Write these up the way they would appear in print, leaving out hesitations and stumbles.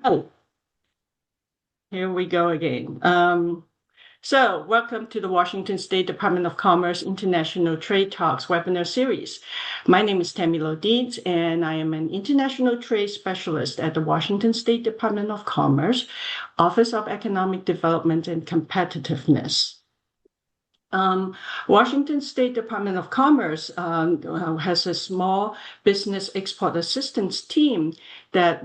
Oh, here we go again. Welcome to the Washington State Department of Commerce International Trade Talks webinar series. My name is Tammy Lodine, and I am an international trade specialist at the Washington State Department of Commerce, Office of Economic Development and Competitiveness. Washington State Department of Commerce has a small business export assistance team that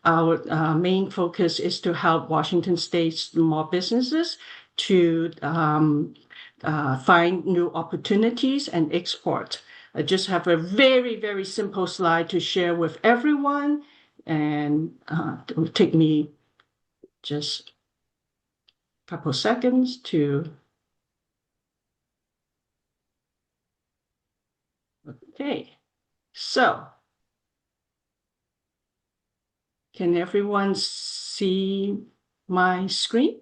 our main focus is to help Washington State small businesses to find new opportunities and export. I just have a very, very simple slide to share with everyone, and it will take me just a couple seconds to. Okay, so can everyone see my screen?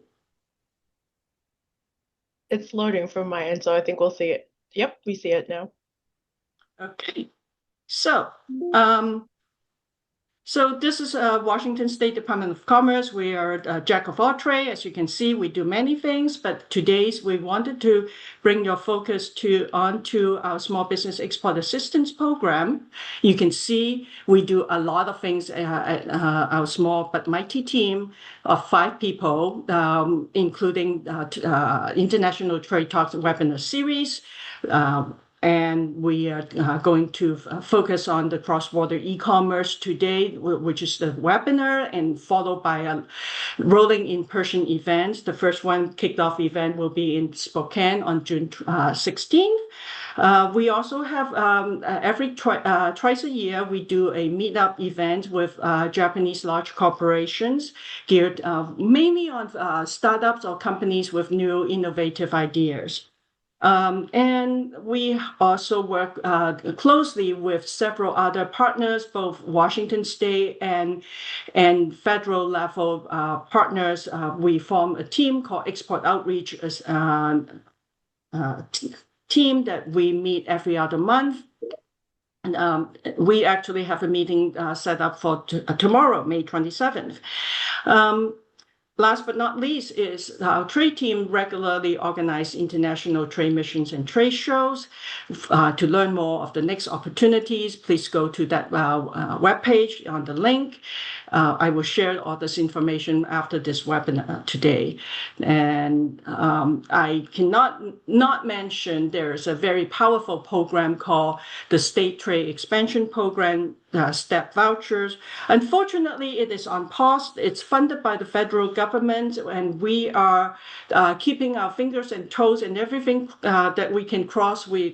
It's loading from my end, so I think we'll see it. Yep, we see it now. Okay, so this is Washington State Department of Commerce. We are a jack of all trades. As you can see, we do many things, but today's we wanted to bring your focus onto our Small Business Export Assistance Program. You can see we do a lot of things at our small but mighty team of 5 people, including International Trade Talks webinar series. And we are going to focus on the cross-border e-commerce today, which is the webinar, and followed by a rolling in-person event. The first one, kicked-off event, will be in Spokane on June 16th. We also have twice a year, we do a meetup event with Japanese large corporations geared mainly on startups or companies with new innovative ideas. And we also work closely with several other partners, both Washington State and federal level partners. We form a team called Export Outreach team that we meet every other month. And we actually have a meeting set up for tomorrow, May 27th. Last but not least is our trade team regularly organize international trade missions and trade shows. To learn more of the next opportunities, please go to that webpage on the link. I will share all this information after this webinar today. And I cannot not mention there is a very powerful program called the State Trade Expansion Program, STEP vouchers. Unfortunately, it is on pause. It's funded by the federal government, and we are keeping our fingers and toes and everything that we can cross. We're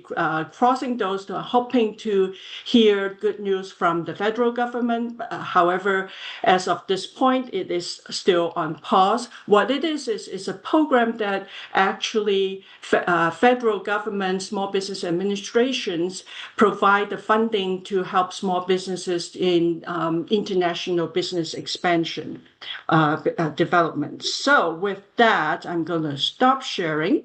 crossing those, hoping to hear good news from the federal government. However, as of this point, it is still on pause. What it is a program that actually federal government, small business administrations provide the funding to help small businesses in international business expansion development. So with that, I'm going to stop sharing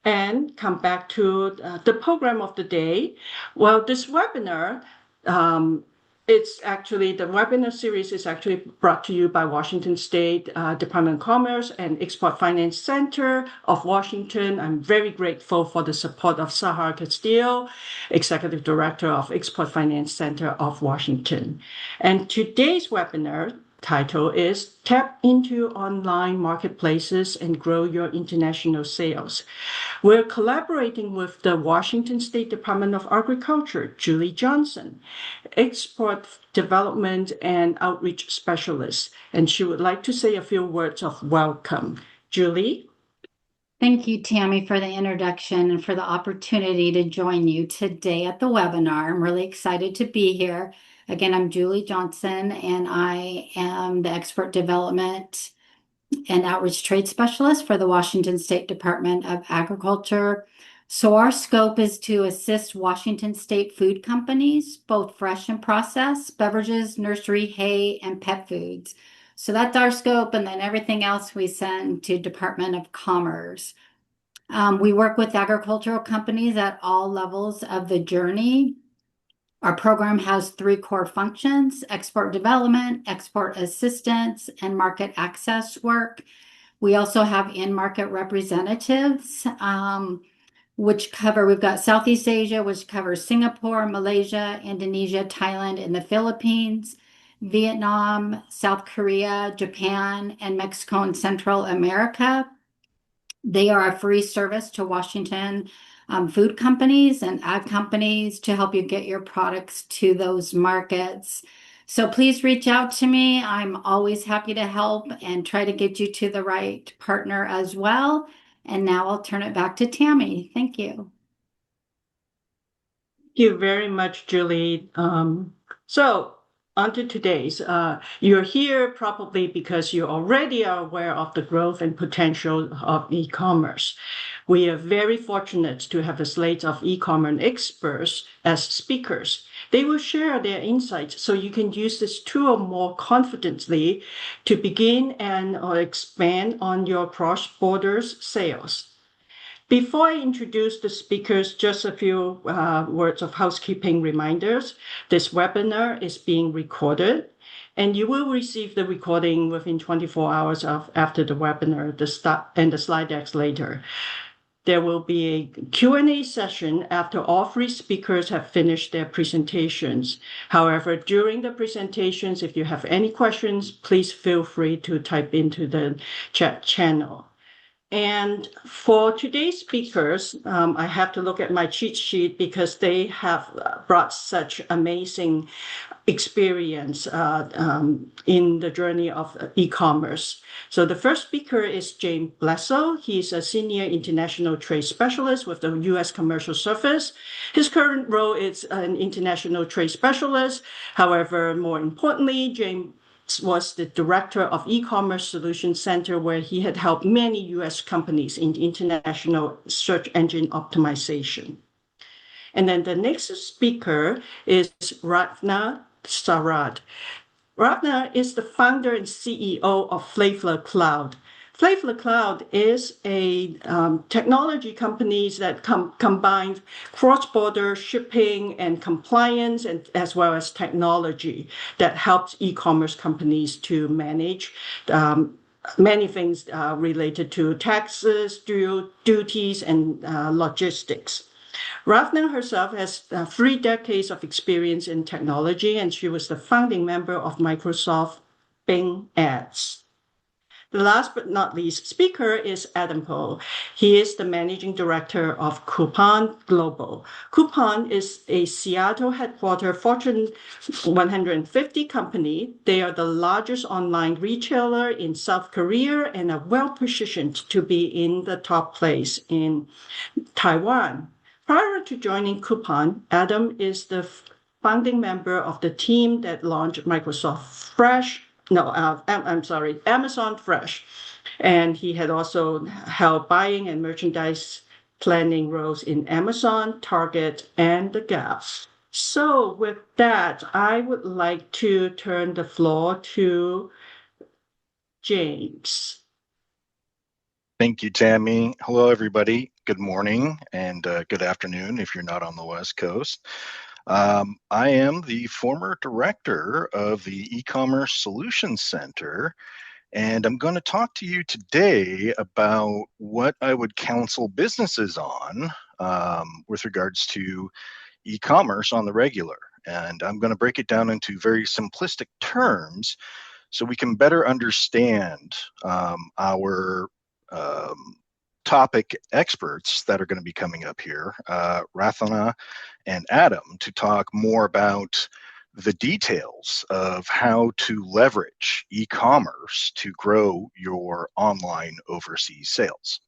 and come back to the program of the day. Well, this webinar, the webinar series is actually brought to you by Washington State Department of Commerce and Export Finance Center of Washington. I'm very grateful for the support of Sahar Castillo, Executive Director of Export Finance Center of Washington. And today's webinar title is Tap into Online Marketplaces and Grow Your International Sales. We're collaborating with the Washington State Department of Agriculture, Julie Johnson, Export Development and Outreach Specialist, and she would like to say a few words of welcome. Julie? Thank you, Tammy, for the introduction and for the opportunity to join you today at the webinar. I'm really excited to be here. Again, I'm Julie Johnson, and I am the Export Development and Outreach Trade Specialist for the Washington State Department of Agriculture. So our scope is to assist Washington State food companies, both fresh and processed, beverages, nursery, hay, and pet foods. So that's our scope, and then everything else we send to Department of Commerce. We work with agricultural companies at all levels of the journey. Our program has 3 core functions: export development, export assistance, and market access work. We also have in-market representatives, we've got Southeast Asia, which covers Singapore, Malaysia, Indonesia, Thailand, and the Philippines, Vietnam, South Korea, Japan, and Mexico and Central America. They are a free service to Washington food companies and ag companies to help you get your products to those markets. So please reach out to me. I'm always happy to help and try to get you to the right partner as well. And now I'll turn it back to Tammy. Thank you. Thank you very much, Julie. So on to today's. You're here probably because you already are aware of the growth and potential of e-commerce. We are very fortunate to have a slate of e-commerce experts as speakers. They will share their insights so you can use this tool more confidently to begin and or expand on your cross-border sales. Before I introduce the speakers, just a few words of housekeeping reminders. This webinar is being recorded, and you will receive the recording within 24 hours after the webinar, the slide decks later. There will be a Q&A session after all 3 speakers have finished their presentations. However, during the presentations, if you have any questions, please feel free to type into the chat channel. And for today's speakers, I have to look at my cheat sheet because they have brought such amazing experience in the journey of e-commerce. So the first speaker is James Blesso. He's a senior international trade specialist with the U.S. Commercial Service. His current role is an international trade specialist. However, more importantly, James was the director of e-commerce solutions center, where he had helped many U.S. companies in international search engine optimization. And then the next speaker is Ratna Sarad. Ratna is the founder and CEO of Flavor Cloud. Flavor Cloud is a technology company that combines cross-border shipping and compliance, and as well as technology that helps e-commerce companies to manage many things related to taxes, duties, and logistics. Ravna herself has 3 decades of experience in technology, and she was the founding member of Microsoft Bing Ads. The last but not least speaker is Adam Poe. He is the managing director of Coupang Global. Coupang is a Seattle headquartered Fortune 150 company. They are the largest online retailer in South Korea and are well positioned to be in the top place in Taiwan. Prior to joining Coupang, Adam is the founding member of the team that launched Amazon Fresh. And he had also held buying and merchandise planning roles in Amazon, Target, and The Gap. So with that, I would like to turn the floor to James. Thank you, Tammy. Hello, everybody. Good morning and good afternoon if you're not on the West Coast. I am the former director of the E-commerce Solutions Center, and I'm going to talk to you today about what I would counsel businesses on with regards to e-commerce on the regular. And I'm going to break it down into very simplistic terms so we can better understand our topic experts that are going to be coming up here, Rathana and Adam, to talk more about the details of how to leverage e-commerce to grow your online overseas sales.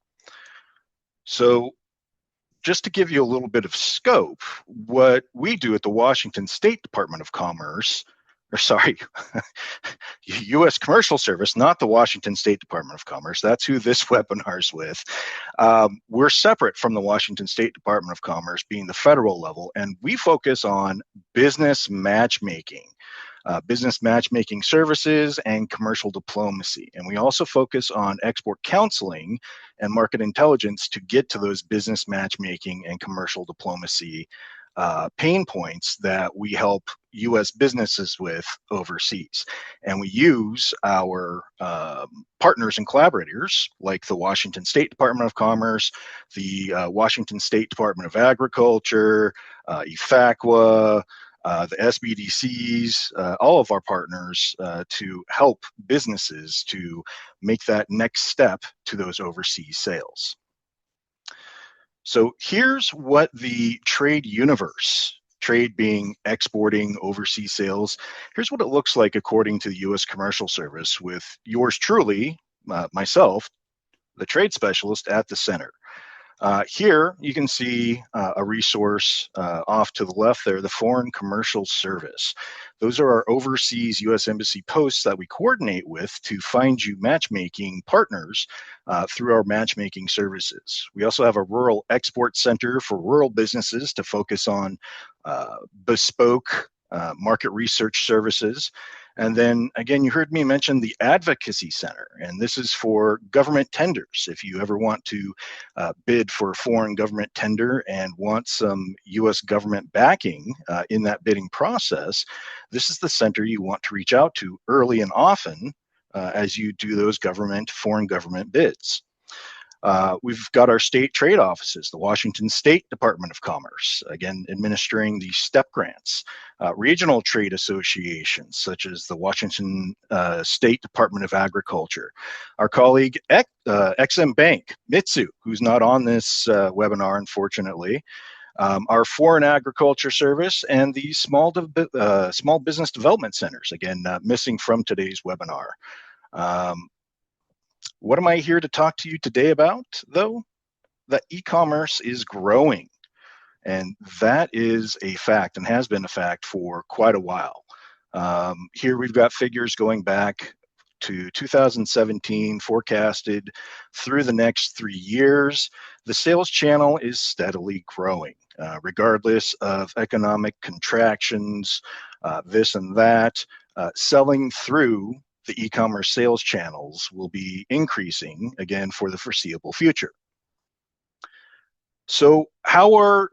So just to give you a little bit of scope, what we do at the Washington State Department of Commerce, U.S. Commercial Service, not the Washington State Department of Commerce. That's who this webinar is with. We're separate from the Washington State Department of Commerce, being the federal level, and we focus on business matchmaking services and commercial diplomacy. And we also focus on export counseling and market intelligence to get to those business matchmaking and commercial diplomacy pain points that we help U.S. businesses with overseas. And we use our partners and collaborators like the Washington State Department of Commerce, the Washington State Department of Agriculture, IFACWA, the SBDCs, all of our partners to help businesses to make that next step to those overseas sales. So here's what the trade universe, trade being exporting overseas sales, here's what it looks like according to the U.S. Commercial Service with yours truly, myself, the trade specialist at the center. Here you can see a resource off to the left there, the Foreign Commercial Service. Those are our overseas U.S. Embassy posts that we coordinate with to find you matchmaking partners through our matchmaking services. We also have a Rural Export Center for rural businesses to focus on bespoke market research services. And then again, you heard me mention the Advocacy Center, and this is for government tenders. If you ever want to bid for a foreign government tender and want some U.S. government backing in that bidding process, this is the center you want to reach out to early and often as you do those foreign government bids. We've got our state trade offices, the Washington State Department of Commerce, again, administering the STEP grants, regional trade associations, such as the Washington State Department of Agriculture, our colleague XM Bank, Mitsu, who's not on this webinar, unfortunately, our Foreign Agriculture Service, and the Small Business Development Centers, again, missing from today's webinar. What am I here to talk to you today about, though? That e-commerce is growing, and that is a fact and has been a fact for quite a while. Here we've got figures going back to 2017 forecasted through the next 3 years. The sales channel is steadily growing, regardless of economic contractions, this and that. Selling through the e-commerce sales channels will be increasing again for the foreseeable future. So how are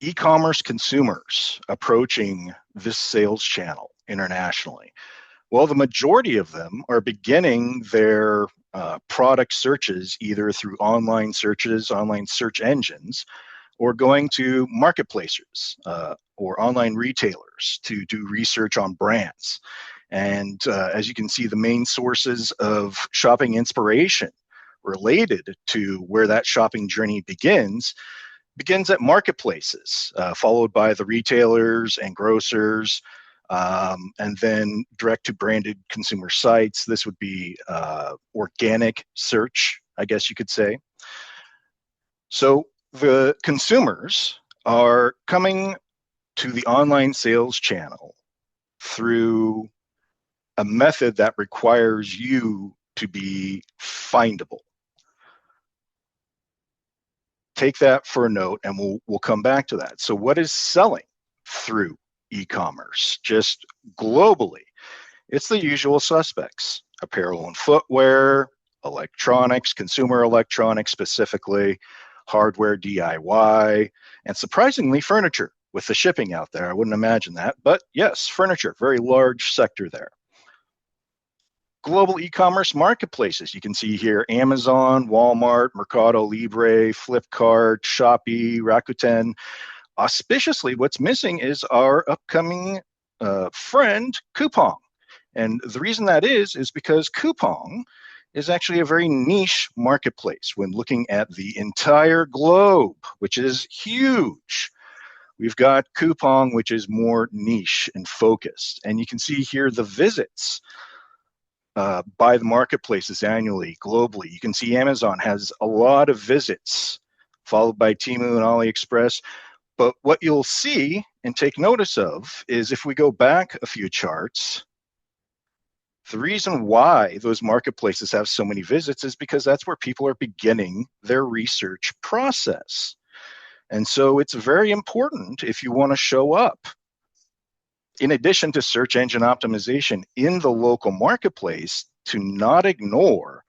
e-commerce consumers approaching this sales channel internationally? Well, the majority of them are beginning their product searches either through online searches, online search engines, or going to marketplaces or online retailers to do research on brands. And as you can see, the main sources of shopping inspiration related to where that shopping journey begins at marketplaces, followed by the retailers and grocers, and then direct to branded consumer sites. This would be organic search, I guess you could say. So the consumers are coming to the online sales channel through a method that requires you to be findable. Take that for a note, and we'll come back to that. So what is selling through e-commerce? Just globally, it's the usual suspects: apparel and footwear, electronics, consumer electronics specifically, hardware DIY, and surprisingly furniture. With the shipping out there, I wouldn't imagine that, but yes, furniture, very large sector there. Global e-commerce marketplaces. You can see here Amazon, Walmart, Mercado Libre, Flipkart, Shopee, Rakuten. Auspiciously, what's missing is our upcoming friend, Coupang. And the reason that is because Coupang is actually a very niche marketplace when looking at the entire globe, which is huge. We've got Coupang, which is more niche and focused. And you can see here the visits by the marketplaces annually, globally. You can see Amazon has a lot of visits, followed by Temu and AliExpress. But what you'll see and take notice of is if we go back a few charts, the reason why those marketplaces have so many visits is because that's where people are beginning their research process. And so it's very important if you want to show up, in addition to search engine optimization in the local marketplace, to not ignore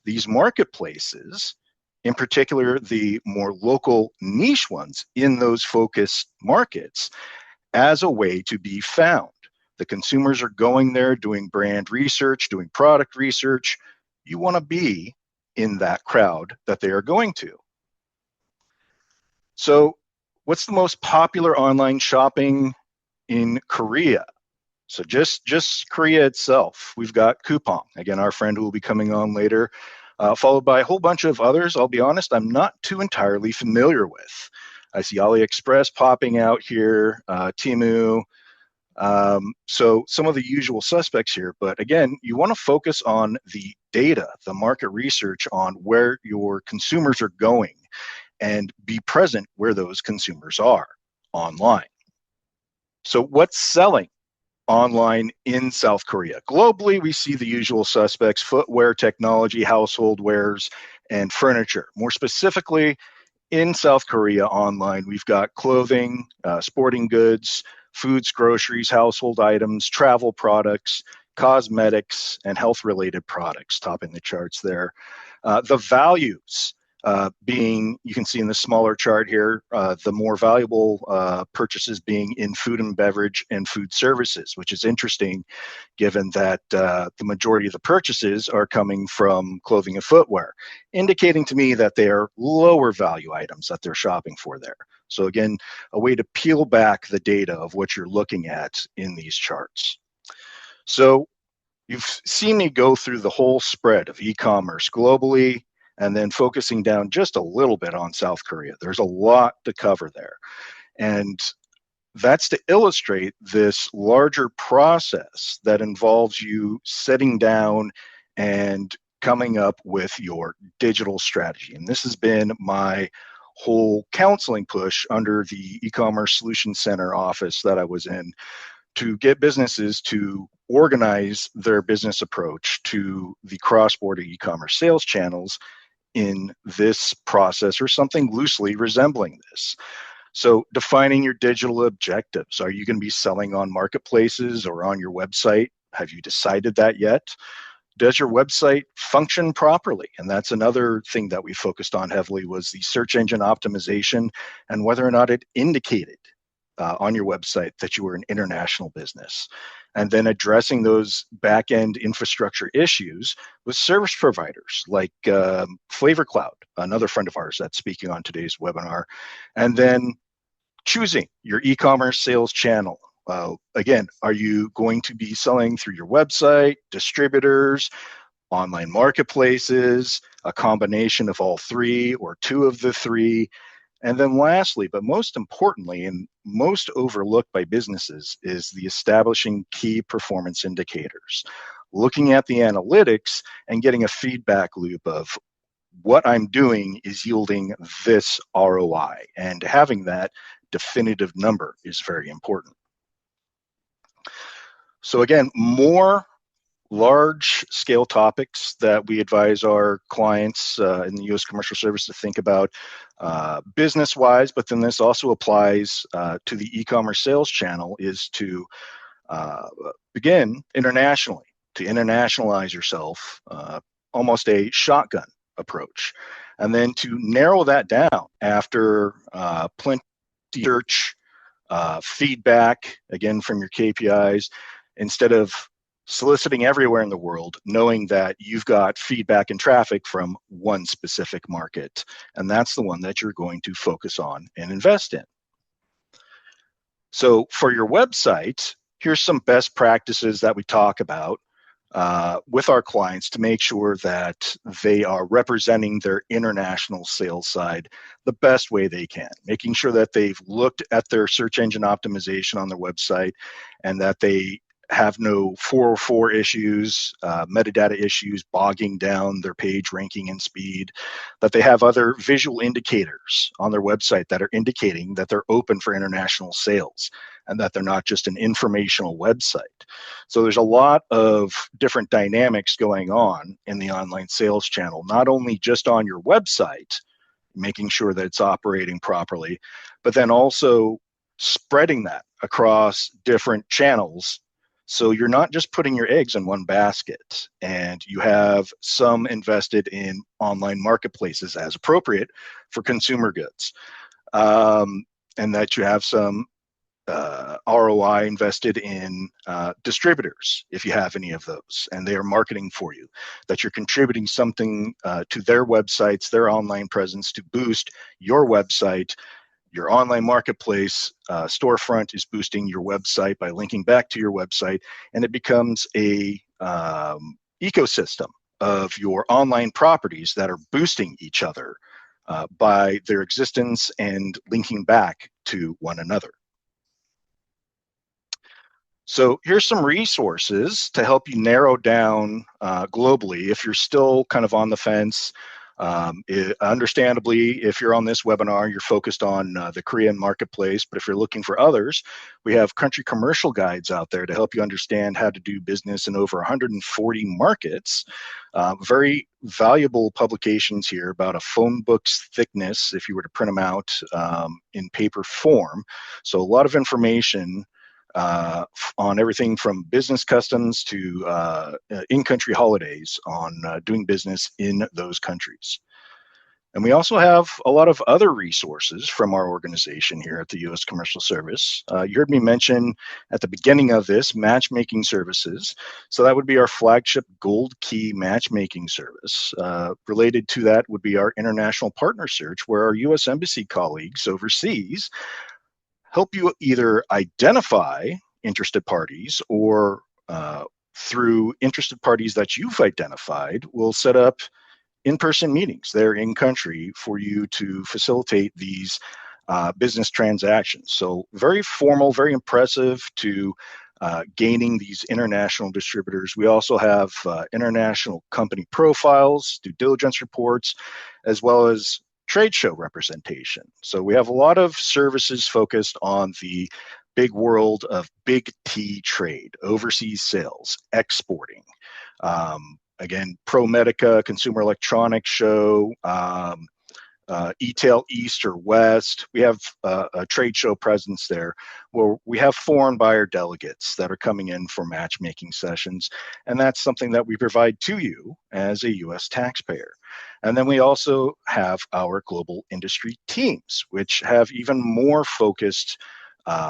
these marketplaces in particular the more local niche ones in those focused markets, as a way to be found. The consumers are going there, doing brand research, doing product research. You want to be in that crowd that they are going to. So what's the most popular online shopping in Korea? So just Korea itself, we've got Coupang, again, our friend who will be coming on later, followed by a whole bunch of others. I'll be honest, I'm not too entirely familiar with. I see AliExpress popping out here, Temu. So some of the usual suspects here, but again, you want to focus on the data, the market research on where your consumers are going and be present where those consumers are online. So what's selling online in South Korea? Globally, we see the usual suspects: footwear, technology, household wares, and furniture. More specifically, in South Korea online, we've got clothing, sporting goods, foods, groceries, household items, travel products, cosmetics, and health-related products topping the charts there. The values being, you can see in the smaller chart here, the more valuable purchases being in food and beverage and food services, which is interesting given that the majority of the purchases are coming from clothing and footwear, indicating to me that they are lower value items that they're shopping for there. So again, a way to peel back the data of what you're looking at in these charts. So you've seen me go through the whole spread of e-commerce globally, and then focusing down just a little bit on South Korea. There's a lot to cover there. And that's to illustrate this larger process that involves you sitting down and coming up with your digital strategy. And this has been my whole counseling push under the e-commerce solution center office that I was in, to get businesses to organize their business approach to the cross-border e-commerce sales channels in this process, or something loosely resembling this. So defining your digital objectives. Are you going to be selling on marketplaces or on your website? Have you decided that yet? Does your website function properly? And that's another thing that we focused on heavily, was the search engine optimization and whether or not it indicated on your website that you were an international business. And then addressing those back-end infrastructure issues with service providers like Flavor Cloud, another friend of ours that's speaking on today's webinar. And then choosing your e-commerce sales channel. Again, are you going to be selling through your website, distributors, online marketplaces, a combination of all three or two of the three? And then lastly, but most importantly, and most overlooked by businesses, is the establishing key performance indicators. Looking at the analytics and getting a feedback loop of what I'm doing is yielding this ROI. And having that definitive number is very important. So again, more large-scale topics that we advise our clients in the U.S. commercial service to think about business-wise, but then this also applies to the e-commerce sales channel, is to begin internationally, to internationalize yourself, almost a shotgun approach, and then to narrow that down after plenty of search, feedback, again, from your KPIs, instead of soliciting everywhere in the world, knowing that you've got feedback and traffic from one specific market, and that's the one that you're going to focus on and invest in. So for your website, here's some best practices that we talk about with our clients to make sure that they are representing their international sales side the best way they can, making sure that they've looked at their search engine optimization on their website and that they have no 404 issues, metadata issues bogging down their page ranking and speed, that they have other visual indicators on their website that are indicating that they're open for international sales and that they're not just an informational website. So there's a lot of different dynamics going on in the online sales channel, not only just on your website, making sure that it's operating properly, but then also spreading that across different channels So you're not just putting your eggs in one basket, and you have some invested in online marketplaces as appropriate for consumer goods, and that you have some ROI invested in distributors, if you have any of those, and they are marketing for you, that you're contributing something to their websites, their online presence to boost your website. Your online marketplace storefront is boosting your website by linking back to your website, and it becomes a ecosystem of your online properties that are boosting each other by their existence and linking back to one another. So here's some resources to help you narrow down globally if you're still kind of on the fence. Understandably, if you're on this webinar, you're focused on the Korean marketplace, but if you're looking for others, we have country commercial guides out there to help you understand how to do business in over 140 markets. Very valuable publications here, about a phone book's thickness if you were to print them out in paper form. So a lot of information on everything from business customs to in-country holidays on doing business in those countries. And we also have a lot of other resources from our organization here at the U.S. Commercial Service. You heard me mention at the beginning of this matchmaking services. So that would be our flagship Gold Key matchmaking service. Related to that would be our international partner search, where our U.S. Embassy colleagues overseas help you either identify interested parties, or through interested parties that you've identified, will set up in-person meetings there in country for you to facilitate these business transactions. So very formal, very impressive to gaining these international distributors. We also have international company profiles, due diligence reports, as well as trade show representation. So we have a lot of services focused on the big world of big T trade, overseas sales, exporting. Again, ProMedica, Consumer Electronics Show, eTail East or West. We have a trade show presence there where we have foreign buyer delegates that are coming in for matchmaking sessions, and that's something that we provide to you as a U.S. taxpayer. And then we also have our global industry teams, which have even more focused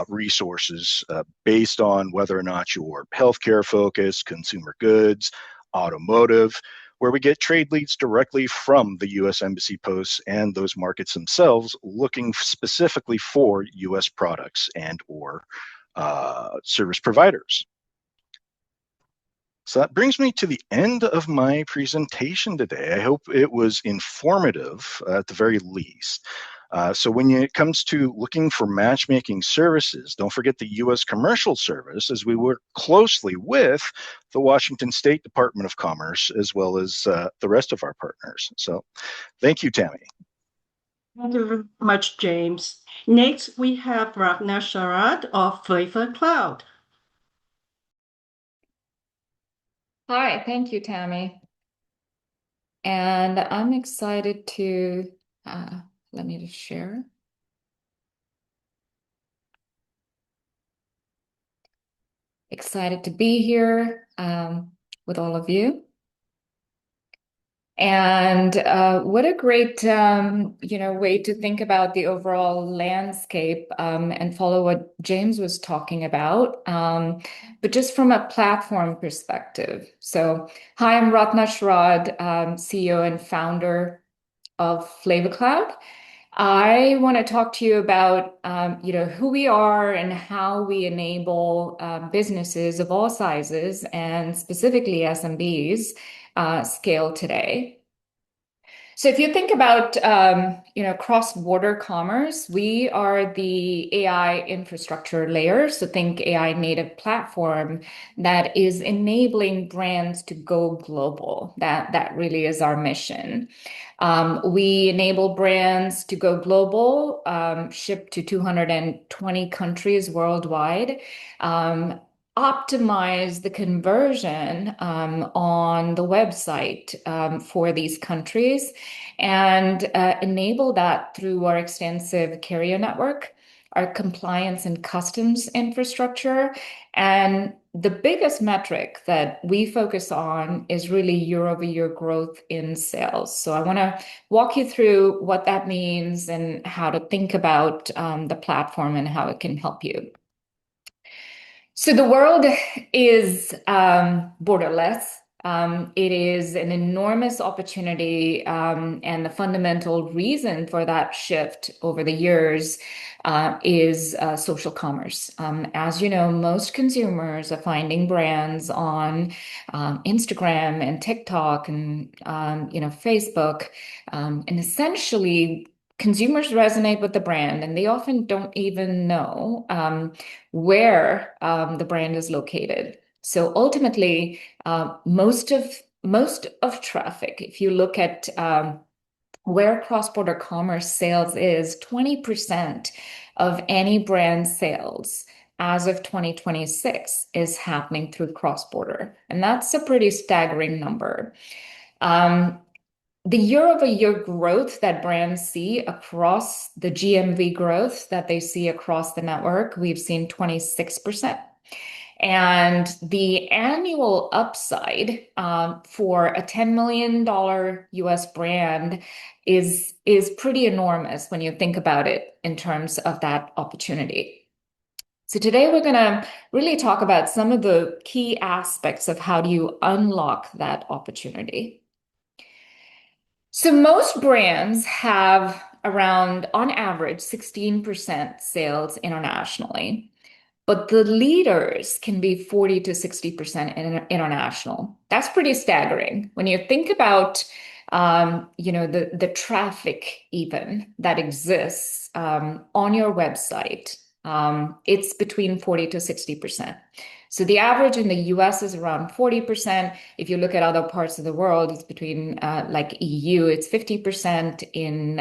resources based on whether or not you're healthcare focused, consumer goods, automotive, where we get trade leads directly from the U.S. Embassy posts and those markets themselves, looking specifically for U.S. products and or service providers. So that brings me to the end of my presentation today. I hope it was informative at the very least. So when it comes to looking for matchmaking services, don't forget the U.S. Commercial Service, as we work closely with the Washington State Department of Commerce, as well as the rest of our partners. So thank you, Tammy. Thank you very much, James. Next, we have Ratna Sharad of Flavor Cloud. Hi, thank you, Tammy. And I'm excited to, let me just share. Excited to be here with all of you. And what a great, way to think about the overall landscape and follow what James was talking about, but just from a platform perspective. So, hi, I'm Ratna Sharad, CEO and founder of Flavor Cloud. I want to talk to you about, who we are and how we enable businesses of all sizes, and specifically SMBs, scale today. So if you think about, cross-border commerce, we are the AI infrastructure layer. So think AI native platform that is enabling brands to go global. That really is our mission. We enable brands to go global, ship to 220 countries worldwide, optimize the conversion on the website for these countries, and enable that through our extensive carrier network, our compliance and customs infrastructure, and the biggest metric that we focus on is really year-over-year growth in sales. So I want to walk you through what that means and how to think about the platform and how it can help you. So the world is borderless. It is an enormous opportunity, and the fundamental reason for that shift over the years is social commerce. As you know, most consumers are finding brands on Instagram and TikTok and Facebook, and essentially consumers resonate with the brand, and they often don't even know where the brand is located. So ultimately, most of traffic, if you look at where cross-border commerce sales is, 20% of any brand sales as of 2026 is happening through cross-border. And that's a pretty staggering number. The year-over-year growth that brands see across the GMV growth that they see across the network, we've seen 26%. And the annual upside for a $10 million US brand is pretty enormous when you think about it in terms of that opportunity. So today we're going to really talk about some of the key aspects of how do you unlock that opportunity. So most brands have around, on average, 16% sales internationally, but the leaders can be 40 to 60% international. That's pretty staggering. When you think about, the traffic even that exists on your website, it's between 40 to 60%. So the average in the US is around 40%. If you look at other parts of the world, it's between like EU, it's 50%. In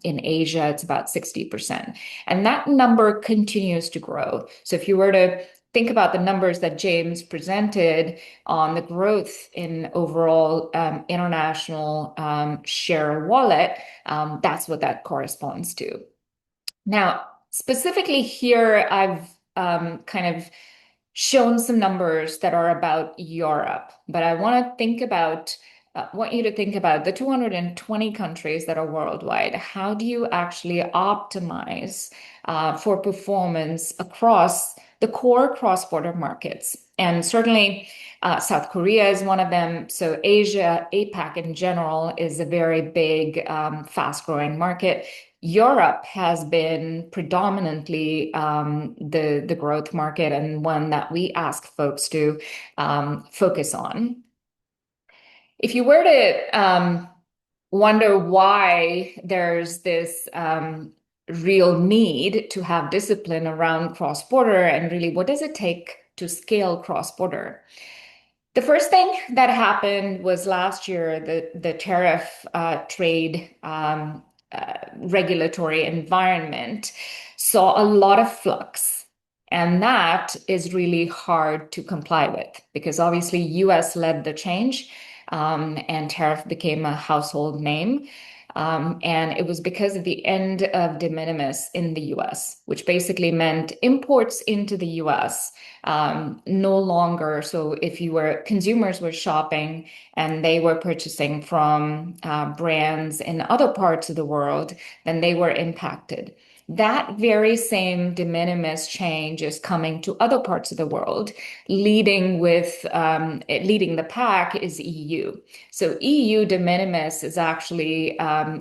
Asia, it's about 60%. And that number continues to grow. So if you were to think about the numbers that James presented on the growth in overall international share of wallet, that's what that corresponds to. Now, specifically here, I've kind of shown some numbers that are about Europe, but I want you to think about the 220 countries that are worldwide. How do you actually optimize for performance across the core cross-border markets? And certainly South Korea is one of them. So Asia, APAC in general, is a very big, fast-growing market. Europe has been predominantly the growth market and one that we ask folks to focus on. If you were to wonder why there's this real need to have discipline around cross-border and really what does it take to scale cross-border? The first thing that happened was last year, the tariff trade regulatory environment saw a lot of flux. And that is really hard to comply with because obviously US led the change and tariff became a household name. And it was because of the end of de minimis in the US, which basically meant imports into the US no longer. So if consumers were shopping and they were purchasing from brands in other parts of the world, then they were impacted. That very same de minimis change is coming to other parts of the world. Leading the pack is EU. So EU de minimis is actually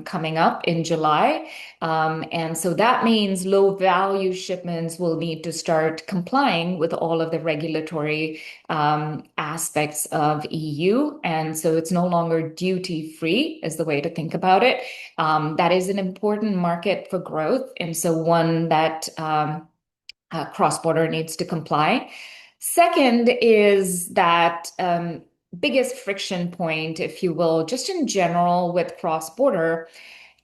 coming up in July. And so that means low value shipments will need to start complying with all of the regulatory aspects of EU. And so it's no longer duty free is the way to think about it. That is an important market for growth. And so one that cross-border needs to comply. Second is that biggest friction point, if you will, just in general with cross-border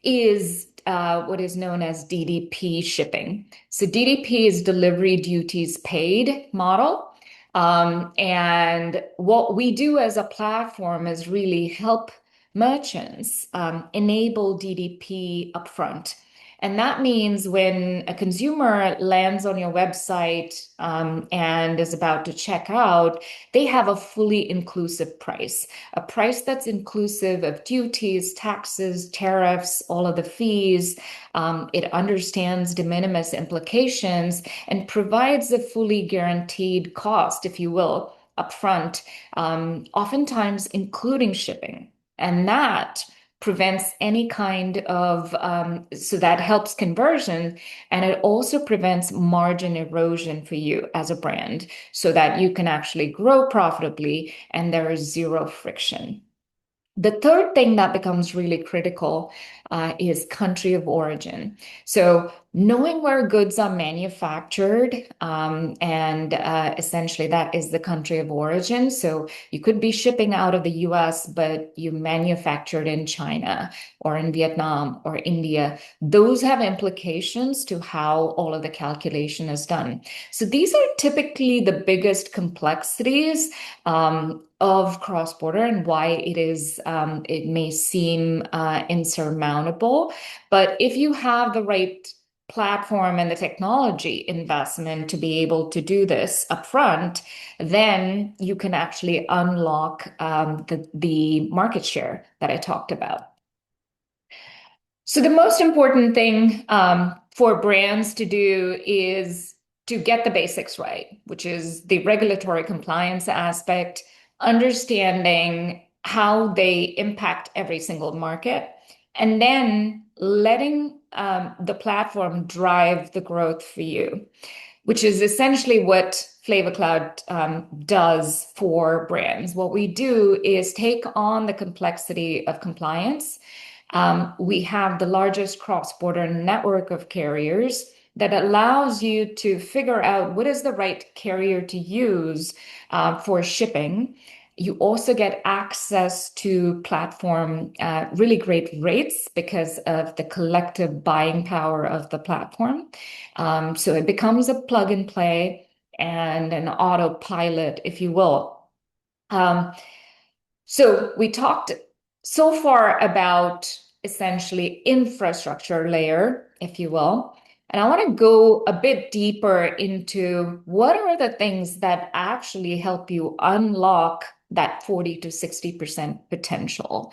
is what is known as DDP shipping. So DDP is delivery duties paid model. And what we do as a platform is really help merchants enable DDP upfront. And that means when a consumer lands on your website and is about to check out, they have a fully inclusive price, a price that's inclusive of duties, taxes, tariffs, all of the fees. It understands de minimis implications and provides a fully guaranteed cost, if you will, upfront, oftentimes including shipping. And that prevents any kind of, so that helps conversion, and it also prevents margin erosion for you as a brand so that you can actually grow profitably and there is zero friction. The third thing that becomes really critical is country of origin. So knowing where goods are manufactured, and essentially that is the country of origin. So you could be shipping out of the US, but you manufactured in China or in Vietnam or India. Those have implications to how all of the calculation is done. So these are typically the biggest complexities of cross-border and why it may seem insurmountable. But if you have the right platform and the technology investment to be able to do this upfront, then you can actually unlock the market share that I talked about. So the most important thing for brands to do is to get the basics right, which is the regulatory compliance aspect, understanding how they impact every single market, and then letting the platform drive the growth for you, which is essentially what Flavor Cloud does for brands. What we do is take on the complexity of compliance. We have the largest cross-border network of carriers that allows you to figure out what is the right carrier to use for shipping. You also get access to platform really great rates because of the collective buying power of the platform. So it becomes a plug and play and an autopilot, if you will. So we talked so far about essentially infrastructure layer, if you will. And I want to go a bit deeper into what are the things that actually help you unlock that 40 to 60% potential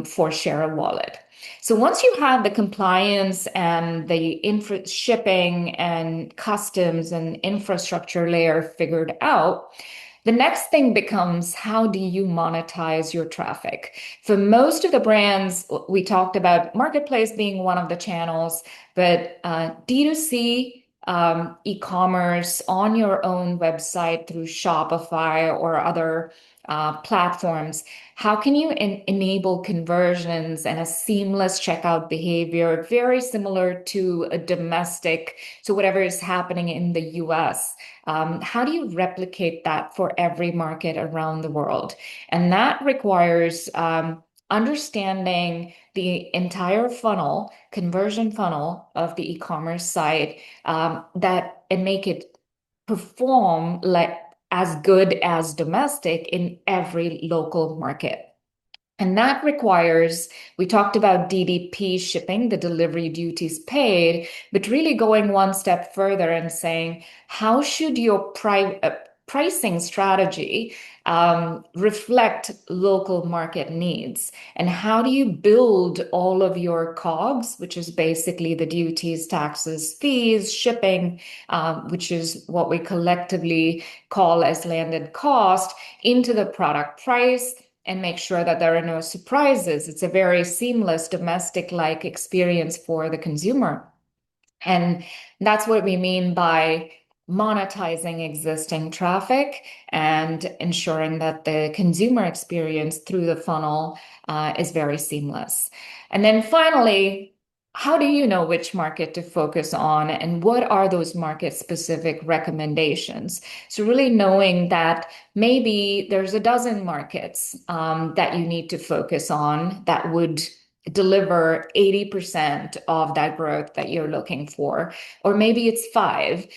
for share of wallet. So once you have the compliance and the shipping and customs and infrastructure layer figured out, the next thing becomes, how do you monetize your traffic? For most of the brands, we talked about marketplace being one of the channels, but D2C, e-commerce on your own website through Shopify or other platforms, how can you enable conversions and a seamless checkout behavior, very similar to a domestic, so whatever is happening in the US? How do you replicate that for every market around the world? And that requires understanding the entire funnel, conversion funnel of the e-commerce site, and make it perform like as good as domestic in every local market. And that requires, we talked about DDP shipping, the delivery duties paid, but really going one step further and saying, how should your pricing strategy reflect local market needs? And how do you build all of your COGS, which is basically the duties, taxes, fees, shipping, which is what we collectively call as landed cost, into the product price, and make sure that there are no surprises. It's a very seamless domestic-like experience for the consumer. And that's what we mean by monetizing existing traffic and ensuring that the consumer experience through the funnel is very seamless. And then finally, how do you know which market to focus on and what are those market-specific recommendations? So really knowing that maybe there's a dozen markets that you need to focus on that would deliver 80% of that growth that you're looking for, or maybe it's 5.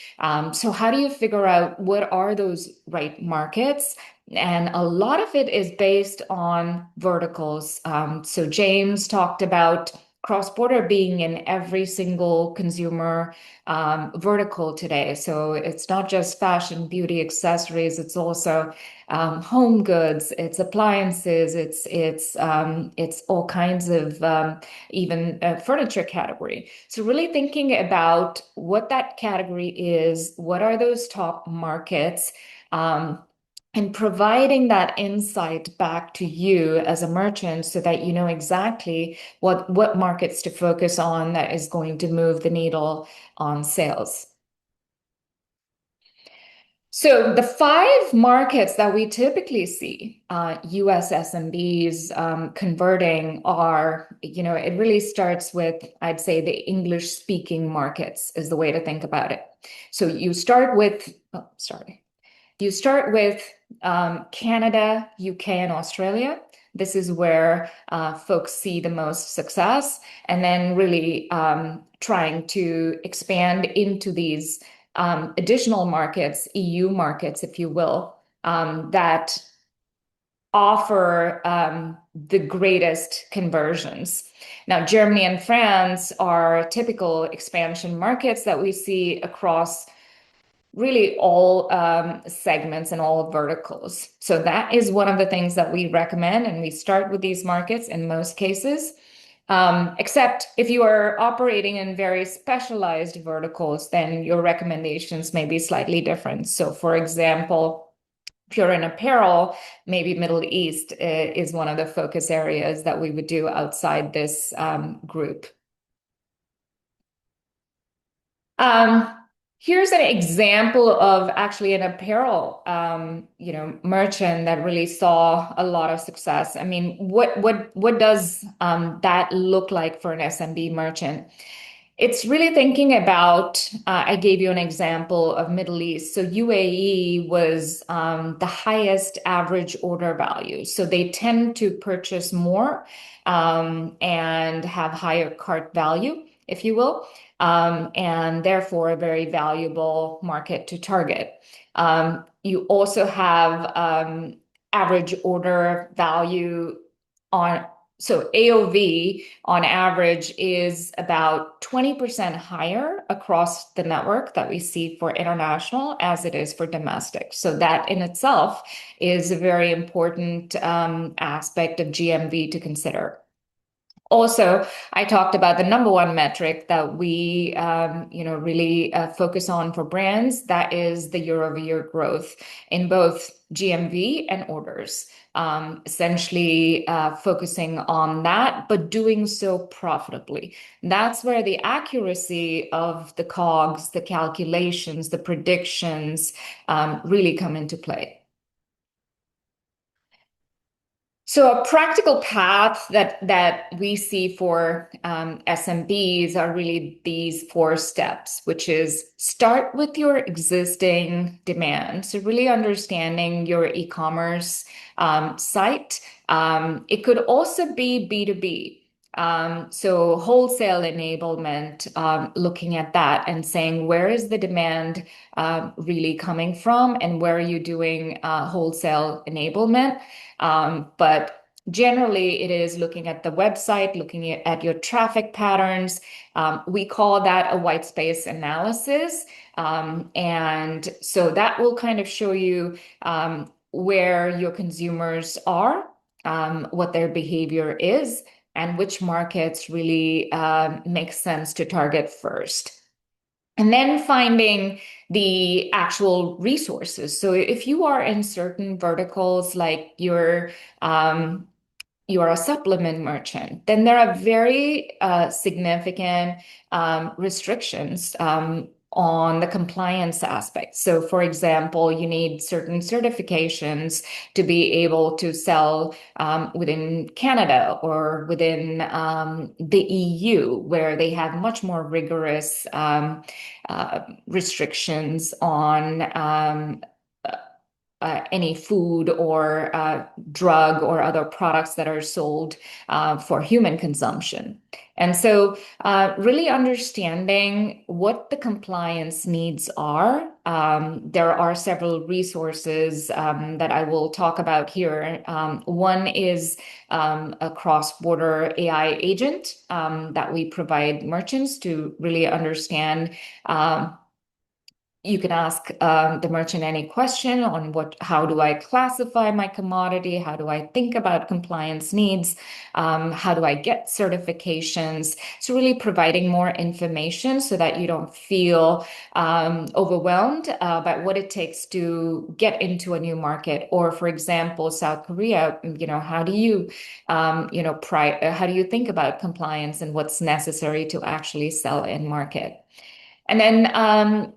So how do you figure out what are those right markets? And a lot of it is based on verticals. So James talked about cross-border being in every single consumer vertical today. So it's not just fashion, beauty, accessories. It's also home goods. It's appliances. It's all kinds of even furniture category. So really thinking about what that category is, what are those top markets, and providing that insight back to you as a merchant so that you know exactly what markets to focus on that is going to move the needle on sales. So the 5 markets that we typically see US SMBs converting are, it really starts with, I'd say, the English-speaking markets is the way to think about it. So you start with, Canada, UK, and Australia. This is where folks see the most success, and then really trying to expand into these additional markets, EU markets, if you will, that offer the greatest conversions. Now, Germany and France are typical expansion markets that we see across really all segments and all verticals. So that is one of the things that we recommend, and we start with these markets in most cases. Except if you are operating in very specialized verticals, then your recommendations may be slightly different. So for example, if you're in apparel, maybe Middle East is one of the focus areas that we would do outside this group. Here's an example of actually an apparel, merchant that really saw a lot of success. I mean, what does that look like for an SMB merchant? It's really thinking about, I gave you an example of Middle East. So UAE was the highest average order value. So they tend to purchase more and have higher cart value, if you will. And therefore a very valuable market to target. You also have average order value so AOV on average is about 20% higher across the network that we see for international as it is for domestic. So that in itself is a very important aspect of GMV to consider. Also, I talked about the number one metric that we, really focus on for brands. That is the year-over-year growth in both GMV and orders. Essentially focusing on that, but doing so profitably. That's where the accuracy of the COGS, the calculations, the predictions really come into play. So a practical path that we see for SMBs are really these 4 steps, which is start with your existing demand. So really understanding your e-commerce site. It could also be B2B. So wholesale enablement, looking at that and saying, where is the demand really coming from and where are you doing wholesale enablement? But generally, it is looking at the website, looking at your traffic patterns. We call that a white space analysis. And so that will kind of show you where your consumers are, what their behavior is, and which markets really make sense to target first. And then finding the actual resources. So if you are in certain verticals, like you're a supplement merchant, then there are very significant restrictions on the compliance aspect. So for example, you need certain certifications to be able to sell within Canada or within the EU, where they have much more rigorous restrictions on any food or drug or other products that are sold for human consumption. And so really understanding what the compliance needs are. There are several resources that I will talk about here. One is a cross-border AI agent that we provide merchants to really understand. You can ask the merchant any question on how do I classify my commodity? How do I think about compliance needs? How do I get certifications? So really providing more information so that you don't feel overwhelmed by what it takes to get into a new market. Or for example, South Korea, how do you, how do you think about compliance and what's necessary to actually sell in market? And then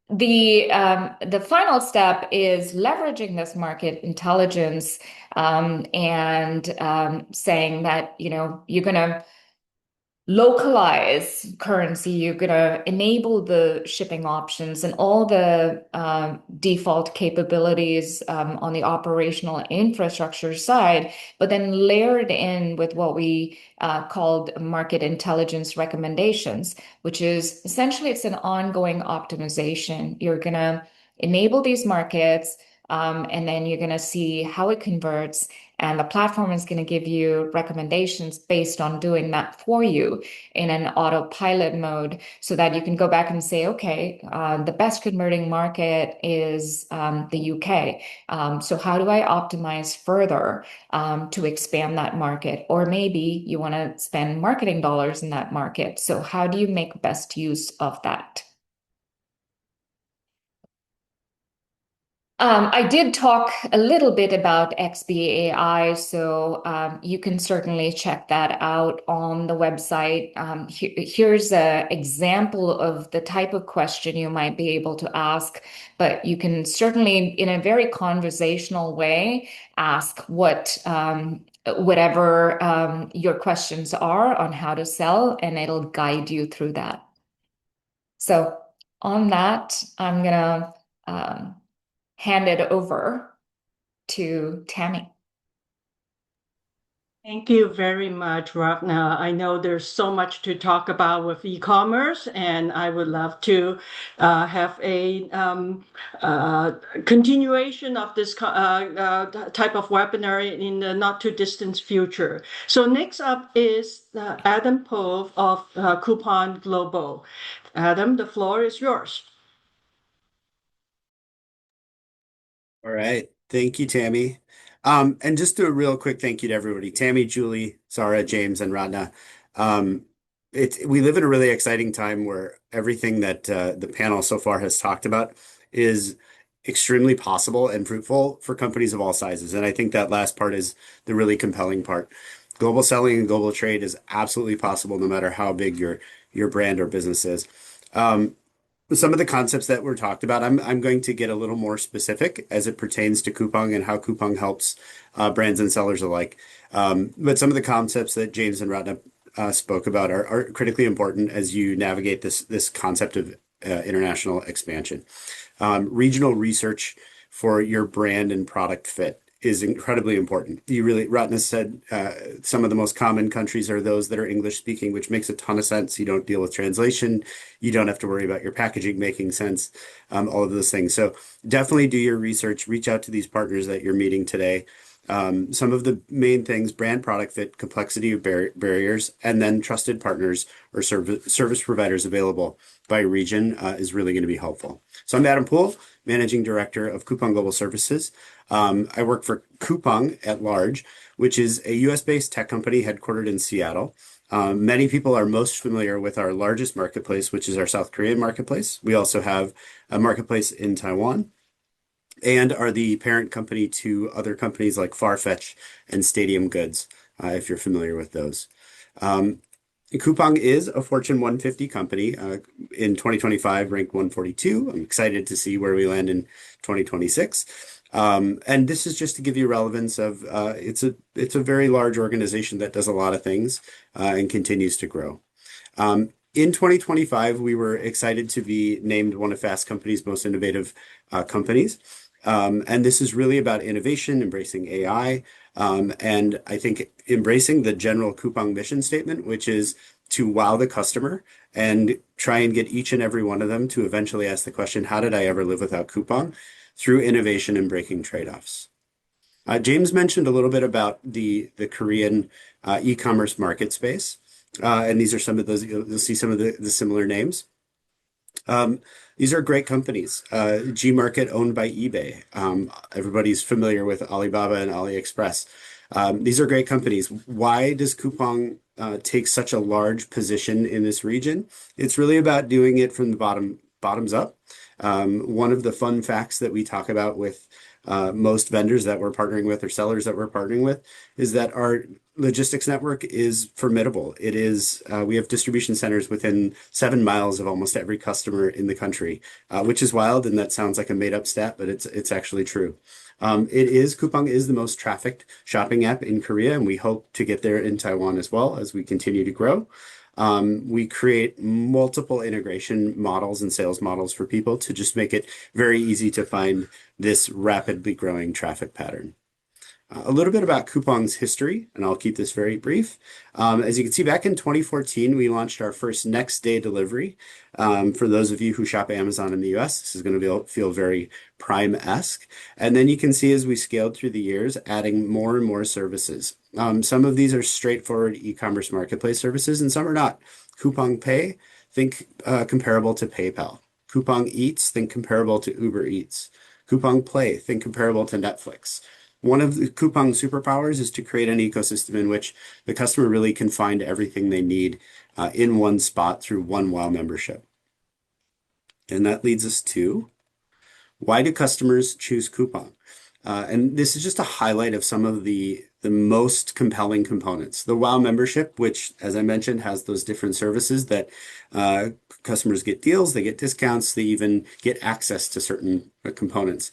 the final step is leveraging this market intelligence and saying that you're going to localize currency, you're going to enable the shipping options and all the default capabilities on the operational infrastructure side, but then layered in with what we called market intelligence recommendations, which is essentially it's an ongoing optimization. You're going to enable these markets, and then you're going to see how it converts. And the platform is going to give you recommendations based on doing that for you in an autopilot mode so that you can go back and say, okay, the best converting market is the UK. So how do I optimize further to expand that market? Or maybe you want to spend marketing dollars in that market. So how do you make best use of that? I did talk a little bit about XBAI, so you can certainly check that out on the website. Here's an example of the type of question you might be able to ask, but you can certainly, in a very conversational way, ask whatever your questions are on how to sell, and it'll guide you through that. So on that, I'm gonna hand it over to Tammy. Thank you very much, Ratna. I know there's so much to talk about with e-commerce, and I would love to have a continuation of this type of webinar in the not too distant future. So next up is Adam Pove of Coupang Global. Adam, the floor is yours. All right. Thank you, Tammy. And just a real quick thank you to everybody, Tammy, Julie, Zara, James, and Radna. We live in a really exciting time where everything that the panel so far has talked about is extremely possible and fruitful for companies of all sizes. And I think that last part is the really compelling part. Global selling and global trade is absolutely possible no matter how big your brand or business is. Some of the concepts that were talked about, I'm going to get a little more specific as it pertains to Coupang and how Coupang helps brands and sellers alike. But some of the concepts that James and Ratna spoke about are critically important as you navigate this concept of international expansion. Regional research for your brand and product fit is incredibly important. Ratna said some of the most common countries are those that are English speaking, which makes a ton of sense. You don't deal with translation. You don't have to worry about your packaging making sense, all of those things. So definitely do your research, reach out to these partners that you're meeting today. Some of the main things, brand product fit, complexity of barriers, and then trusted partners or service providers available by region is really going to be helpful. So I'm Adam Poole, Managing Director of Coupang Global Services. I work for Coupang at Large, which is a US-based tech company headquartered in Seattle. Many people are most familiar with our largest marketplace, which is our South Korean marketplace. We also have a marketplace in Taiwan and are the parent company to other companies like Farfetch and Stadium Goods, if you're familiar with those. Coupang is a Fortune 150 company in 2025, ranked 142. I'm excited to see where we land in 2026. And this is just to give you relevance of it's a very large organization that does a lot of things and continues to grow. In 2025, we were excited to be named one of Fast Company's most innovative companies. And this is really about innovation, embracing AI, and I think embracing the general Coupang mission statement, which is to wow the customer and try and get each and every one of them to eventually ask the question, how did I ever live without Coupang? Through innovation and breaking trade-offs. James mentioned a little bit about the Korean e-commerce market space, and these are some of those. You'll see some of the similar names. These are great companies. Gmarket owned by eBay. Everybody's familiar with Alibaba and AliExpress. These are great companies. Why does Coupang take such a large position in this region? It's really about doing it from the bottoms up. One of the fun facts that we talk about with most vendors that we're partnering with or sellers that we're partnering with is that our logistics network is formidable. It is, we have distribution centers within 7 miles of almost every customer in the country, which is wild, and that sounds like a made up stat, but it's actually true. Coupang is the most trafficked shopping app in Korea, and we hope to get there in Taiwan as well as we continue to grow. We create multiple integration models and sales models for people to just make it very easy to find this rapidly growing traffic pattern. A little bit about Coupang's history, and I'll keep this very brief. As you can see, back in 2014, we launched our first next day delivery. For those of you who shop Amazon in the US, this is going to feel very Prime-esque. And then you can see as we scaled through the years, adding more and more services. Some of these are straightforward e-commerce marketplace services, and some are not. Coupang Pay, think comparable to PayPal. Coupang Eats, think comparable to Uber Eats. Coupang Play, think comparable to Netflix. One of the Coupang superpowers is to create an ecosystem in which the customer really can find everything they need in one spot through one WOW membership. And that leads us to, why do customers choose Coupang? And this is just a highlight of some of the most compelling components. The WOW membership, which, as I mentioned, has those different services that customers get deals, they get discounts, they even get access to certain components.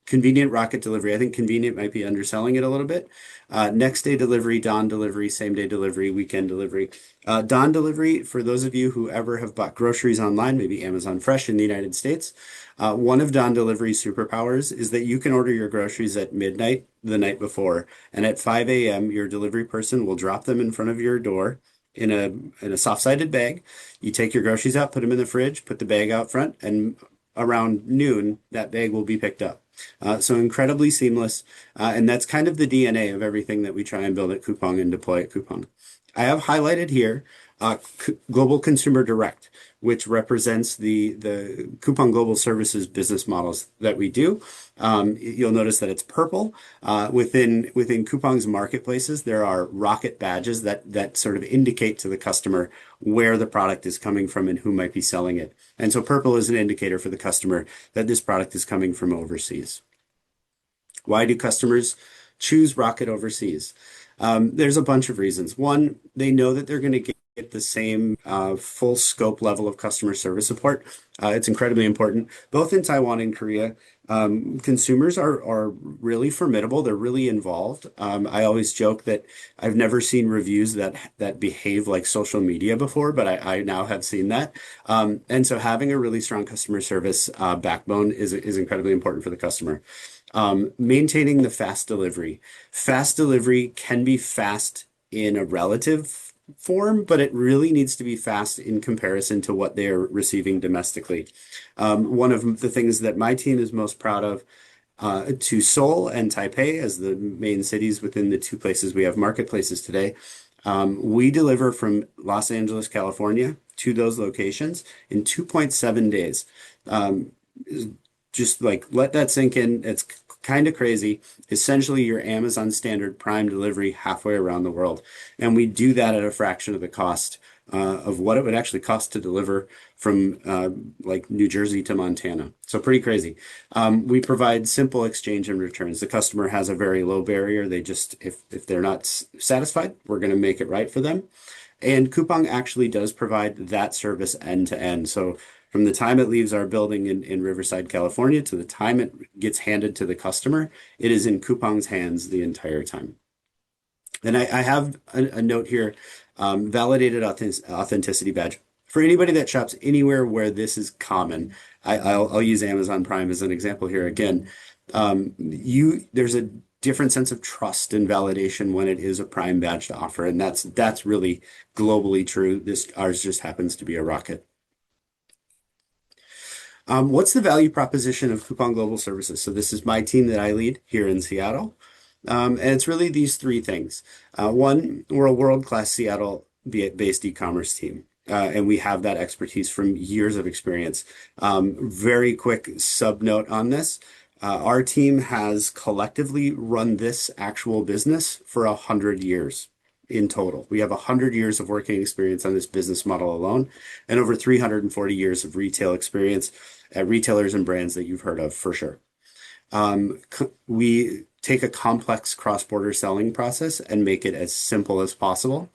Convenient rocket delivery. I think convenient might be underselling it a little bit. Next day delivery, dawn delivery, same day delivery, weekend delivery. Dawn delivery, for those of you who ever have bought groceries online, maybe Amazon Fresh in the United States, one of dawn delivery's superpowers is that you can order your groceries at midnight the night before, and at 5 a.m. your delivery person will drop them in front of your door in a soft-sided bag. You take your groceries out, put them in the fridge, put the bag out front, and around noon, that bag will be picked up. So incredibly seamless, and that's kind of the DNA of everything that we try and build at Coupang and deploy at Coupang. I have highlighted here Global Consumer Direct, which represents the Coupang Global Services business models that we do. You'll notice that it's purple. Within Coupang's marketplaces, there are rocket badges that sort of indicate to the customer where the product is coming from and who might be selling it. And so purple is an indicator for the customer that this product is coming from overseas. Why do customers choose Rocket overseas? There's a bunch of reasons. One, they know that they're going to get the same full scope level of customer service support. It's incredibly important. Both in Taiwan and Korea, consumers are really formidable. They're really involved. I always joke that I've never seen reviews that behave like social media before, but I now have seen that. And so having a really strong customer service backbone is incredibly important for the customer. Maintaining the fast delivery. Fast delivery can be fast in a relative form, but it really needs to be fast in comparison to what they're receiving domestically. One of the things that my team is most proud of, to Seoul and Taipei as the main cities within the two places we have marketplaces today, we deliver from Los Angeles, California to those locations in 2.7 days. Just like let that sink in. It's kind of crazy. Essentially, your Amazon standard Prime delivery halfway around the world. And we do that at a fraction of the cost of what it would actually cost to deliver from like New Jersey to Montana. So pretty crazy. We provide simple exchange and returns. The customer has a very low barrier. They just, if they're not satisfied, we're going to make it right for them. And Coupang actually does provide that service end to end. So from the time it leaves our building in Riverside, California, to the time it gets handed to the customer, it is in Coupang's hands the entire time. And I have a note here, validated authenticity badge. For anybody that shops anywhere where this is common, I'll use Amazon Prime as an example here again. There's a different sense of trust and validation when it is a Prime badged offer, and that's really globally true. Ours just happens to be a Rocket. What's the value proposition of Coupang Global Services? So this is my team that I lead here in Seattle. And it's really these three things. One, we're a world-class Seattle-based e-commerce team. And we have that expertise from years of experience. Very quick sub note on this. Our team has collectively run this actual business for 100 years in total. We have 100 years of working experience on this business model alone, and over 340 years of retail experience at retailers and brands that you've heard of for sure. We take a complex cross-border selling process and make it as simple as possible.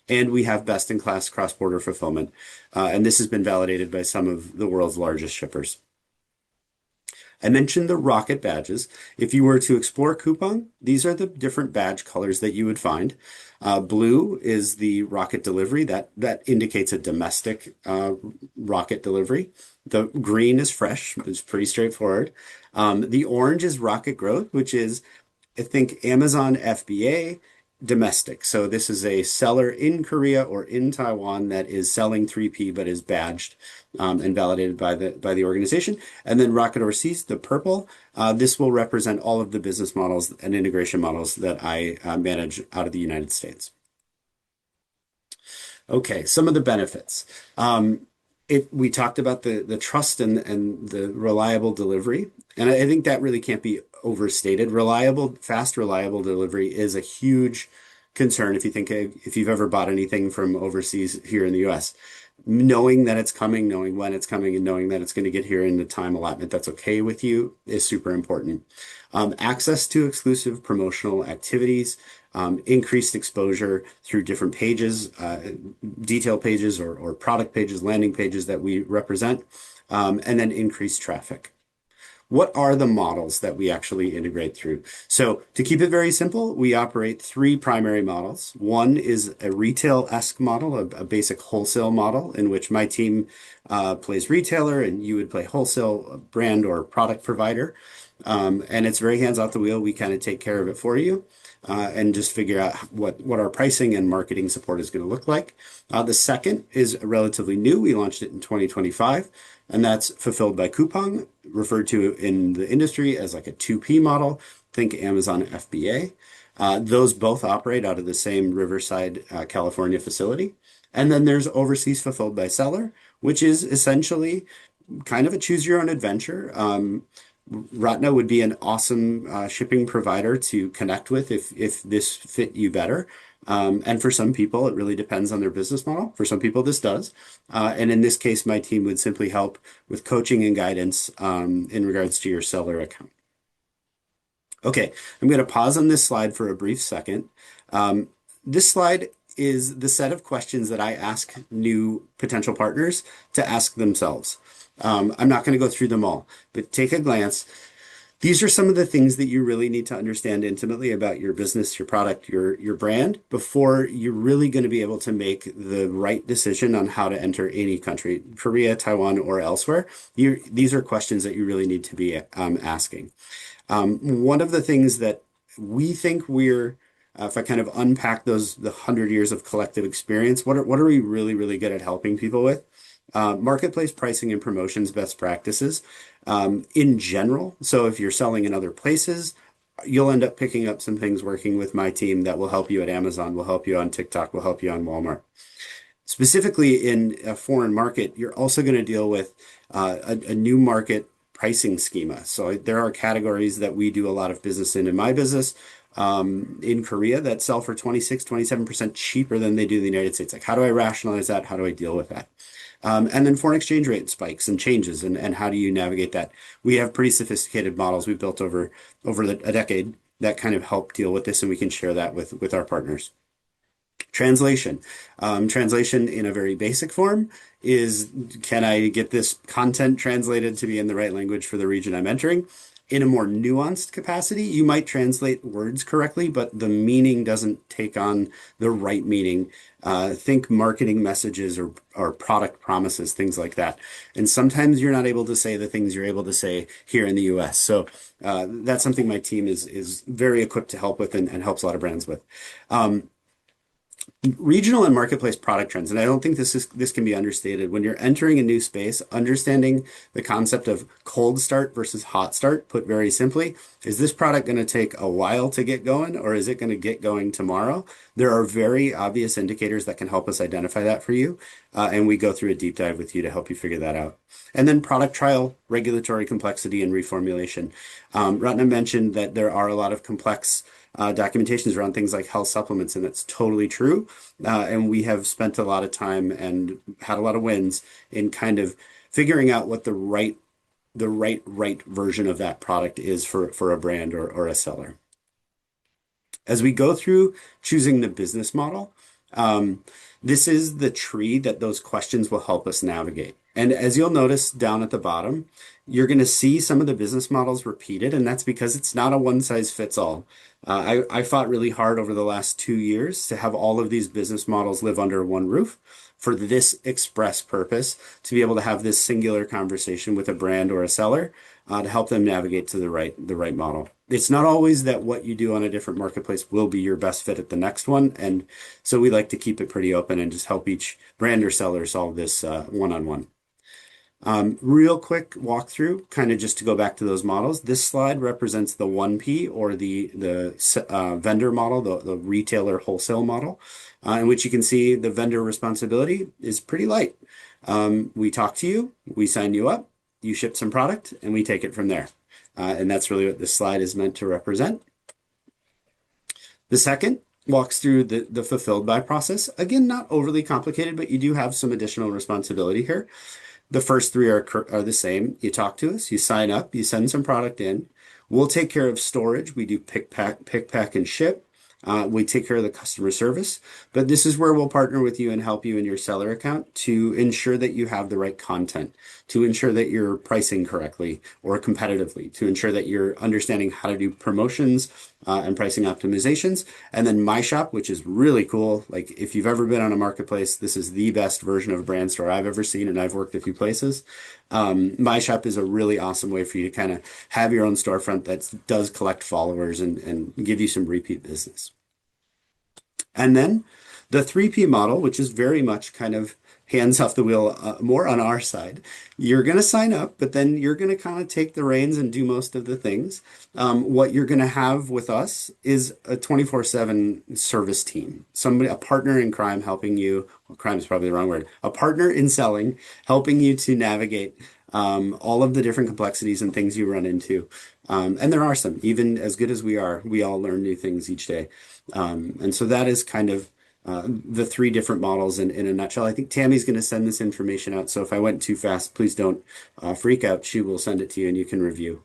And we have best-in-class cross-border fulfillment. And this has been validated by some of the world's largest shippers. I mentioned the Rocket badges. If you were to explore Coupang, these are the different badge colors that you would find. Blue is the Rocket delivery. That indicates a domestic Rocket delivery. The green is fresh. It's pretty straightforward. The orange is Rocket growth, which is, I think, Amazon FBA domestic. So this is a seller in Korea or in Taiwan that is selling 3P but is badged and validated by the organization. And then Rocket Overseas, the purple, this will represent all of the business models and integration models that I manage out of the United States. Okay, some of the benefits. We talked about the trust and the reliable delivery, and I think that really can't be overstated. Fast, reliable delivery is a huge concern if you've ever bought anything from overseas here in the US. Knowing that it's coming, knowing when it's coming, and knowing that it's going to get here in the time allotment that's okay with you is super important. Access to exclusive promotional activities, increased exposure through different pages, detail pages or product pages, landing pages that we represent, and then increased traffic. What are the models that we actually integrate through? So to keep it very simple, we operate three primary models. One is a retail-esque model, a basic wholesale model in which my team plays retailer and you would play wholesale brand or product provider. And it's very hands off the wheel. We kind of take care of it for you and just figure out what our pricing and marketing support is going to look like. The second is relatively new. We launched it in 2025. And that's fulfilled by Coupang, referred to in the industry as like a 2P model. Think Amazon FBA. Those both operate out of the same Riverside, California facility. And then there's overseas fulfilled by seller, which is essentially kind of a choose your own adventure. Ratna would be an awesome shipping provider to connect with if this fit you better. And for some people, it really depends on their business model. For some people, this does. And in this case, my team would simply help with coaching and guidance in regards to your seller account. Okay, I'm going to pause on this slide for a brief second. This slide is the set of questions that I ask new potential partners to ask themselves. I'm not going to go through them all, but take a glance. These are some of the things that you really need to understand intimately about your business, your product, your brand before you're really going to be able to make the right decision on how to enter any country, Korea, Taiwan, or elsewhere. These are questions that you really need to be asking. One of the things that we think if I kind of unpack the 100 years of collective experience, what are we really, really good at helping people with? Marketplace pricing and promotions best practices in general. So if you're selling in other places, you'll end up picking up some things working with my team that will help you at Amazon, will help you on TikTok, will help you on Walmart. Specifically in a foreign market, you're also going to deal with a new market pricing schema. So there are categories that we do a lot of business in my business in Korea that sell for 27% cheaper than they do in the United States. Like, how do I rationalize that? How do I deal with that? And then foreign exchange rate spikes and changes, and how do you navigate that? We have pretty sophisticated models we've built over a decade that kind of help deal with this, and we can share that with our partners. Translation. Translation in a very basic form is, can I get this content translated to be in the right language for the region I'm entering? in a more nuanced capacity, you might translate words correctly, but the meaning doesn't take on the right meaning. Think marketing messages or product promises, things like that. And sometimes you're not able to say the things you're able to say here in the US. So that's something my team is very equipped to help with and helps a lot of brands with. Regional and marketplace product trends, and I don't think this can be understated. When you're entering a new space, understanding the concept of cold start versus hot start, put very simply, is this product going to take a while to get going, or is it going to get going tomorrow? There are very obvious indicators that can help us identify that for you, and we go through a deep dive with you to help you figure that out. And then product trial, regulatory complexity, and reformulation. Ratna mentioned that there are a lot of complex documentations around things like health supplements, and that's totally true. And we have spent a lot of time and had a lot of wins in kind of figuring out what the right version of that product is for a brand or a seller. As we go through choosing the business model, this is the tree that those questions will help us navigate. And as you'll notice down at the bottom, you're going to see some of the business models repeated, and that's because it's not a one size fits all. I fought really hard over the last 2 years to have all of these business models live under one roof for this express purpose, to be able to have this singular conversation with a brand or a seller to help them navigate to the right model. It's not always that what you do on a different marketplace will be your best fit at the next one. And so we like to keep it pretty open and just help each brand or seller solve this one-on-one. Real quick walkthrough, kind of just to go back to those models. This slide represents the 1P or the vendor model, the retailer wholesale model, in which you can see the vendor responsibility is pretty light. We talk to you, we sign you up, you ship some product, and we take it from there. And that's really what this slide is meant to represent. The second walks through the fulfilled by process. Again, not overly complicated, but you do have some additional responsibility here. The first three are the same. You talk to us, you sign up, you send some product in. We'll take care of storage. We do pick, pack, and ship. We take care of the customer service, but this is where we'll partner with you and help you in your seller account to ensure that you have the right content, to ensure that you're pricing correctly or competitively, to ensure that you're understanding how to do promotions and pricing optimizations. And then My Shop, which is really cool. Like if you've ever been on a marketplace, this is the best version of a brand store I've ever seen, and I've worked a few places. My Shop is a really awesome way for you to kind of have your own storefront that does collect followers and give you some repeat business. And then the 3P model, which is very much kind of hands off the wheel, more on our side. You're going to sign up, but then you're going to kind of take the reins and do most of the things. What you're going to have with us is a 24/7 service team, a partner in crime helping you. Well, crime is probably the wrong word. A partner in selling, helping you to navigate all of the different complexities and things you run into. And there are some, even as good as we are, we all learn new things each day. And so that is kind of the three different models in a nutshell. I think Tammy's going to send this information out. So if I went too fast, please don't freak out. She will send it to you and you can review.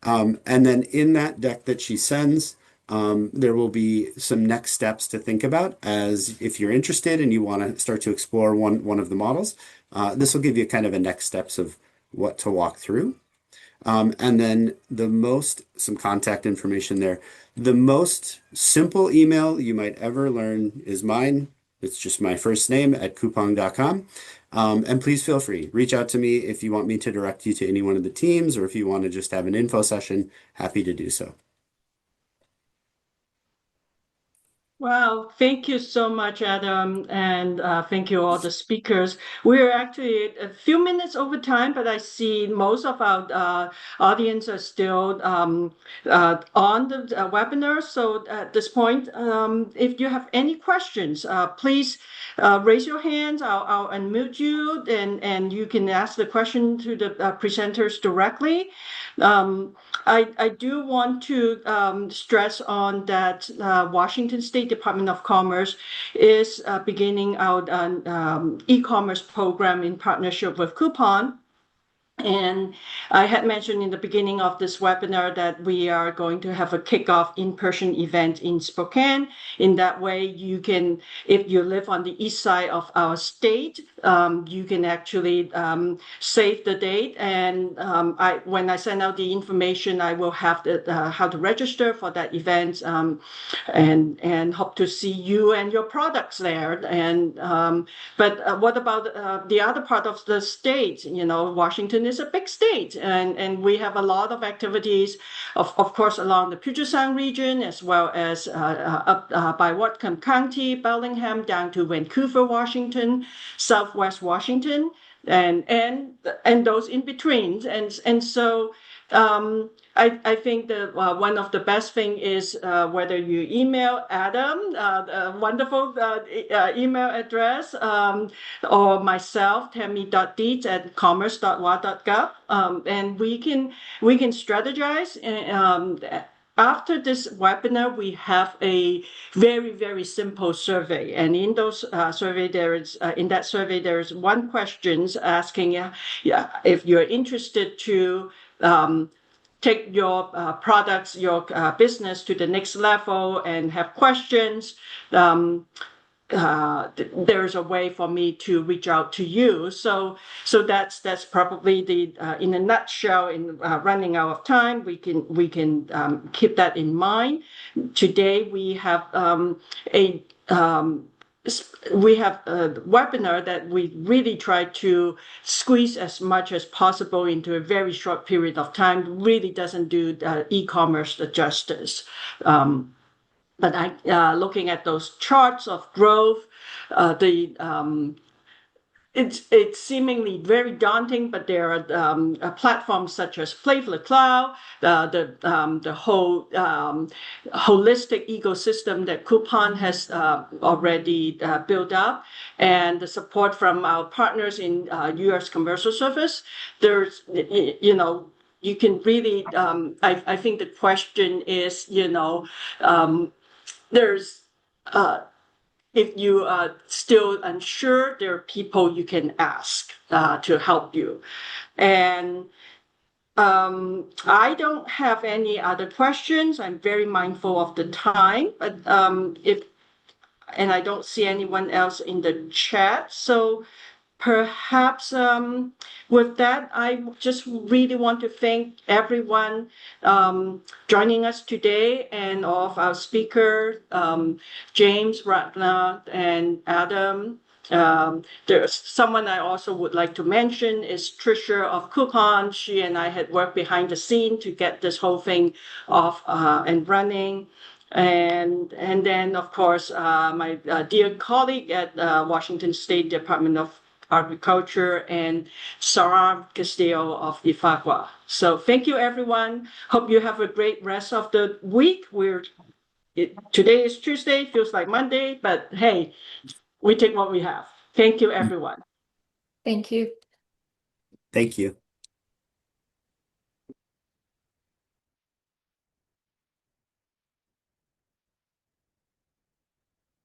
And then in that deck that she sends, there will be some next steps to think about as if you're interested and you want to start to explore one of the models. This will give you kind of a next steps of what to walk through. And then some contact information there. The most simple email you might ever learn is mine. It's just my first name at coupang.com. And please feel free, reach out to me if you want me to direct you to any one of the teams, or if you want to just have an info session, happy to do so. Well, thank you so much, Adam, and thank you all the speakers. We're actually a few minutes over time, but I see most of our audience are still on the webinar. So at this point, if you have any questions, please raise your hands. I'll unmute you, and you can ask the question to the presenters directly. I do want to stress on that Washington State Department of Commerce is beginning out an e-commerce program in partnership with Coupang. And I had mentioned in the beginning of this webinar that we are going to have a kickoff in-person event in Spokane. In that way, you can, if you live on the east side of our state, you can actually save the date. And when I send out the information, I will have how to register for that event, and hope to see you and your products there. And but what about the other part of the state? Washington is a big state, and we have a lot of activities, of course, along the Puget Sound region, as well as up by Whatcom County, Bellingham, down to Vancouver, Washington, Southwest Washington, and those in between. And so I think that one of the best thing is whether you email Adam, a wonderful email address, or myself, tammy.deeds@commerce.wa.gov, and we can strategize. After this webinar, we have a very, very simple survey, and in those survey, there is one question asking if you're interested to take your products, your business to the next level and have questions. There's a way for me to reach out to you. So that's probably the in a nutshell. In running out of time, we can keep that in mind. Today we have a webinar that we really try to squeeze as much as possible into a very short period of time. Really doesn't do e-commerce the justice. But looking at those charts of growth, it's seemingly very daunting, but there are platforms such as Flavor Cloud, the whole holistic ecosystem that Coupang has already built up, and the support from our partners in U.S. Commercial Service. There's, you can really, I think the question is, there's if you are still unsure, there are people you can ask to help you. And I don't have any other questions. I'm very mindful of the time, but and I don't see anyone else in the chat. So perhaps with that, I just really want to thank everyone joining us today, and all of our speakers, James, Ratna, and Adam. There's someone I also would like to mention is Trisha of Coupang. She and I had worked behind the scene to get this whole thing off and running. And then, of course, my dear colleague at Washington State Department of Agriculture, and Sarah Castillo of IFAGWA. So thank you, everyone. Hope you have a great rest of the week. Today is Tuesday, feels like Monday, but hey, we take what we have. Thank you, everyone. Thank you. Thank you.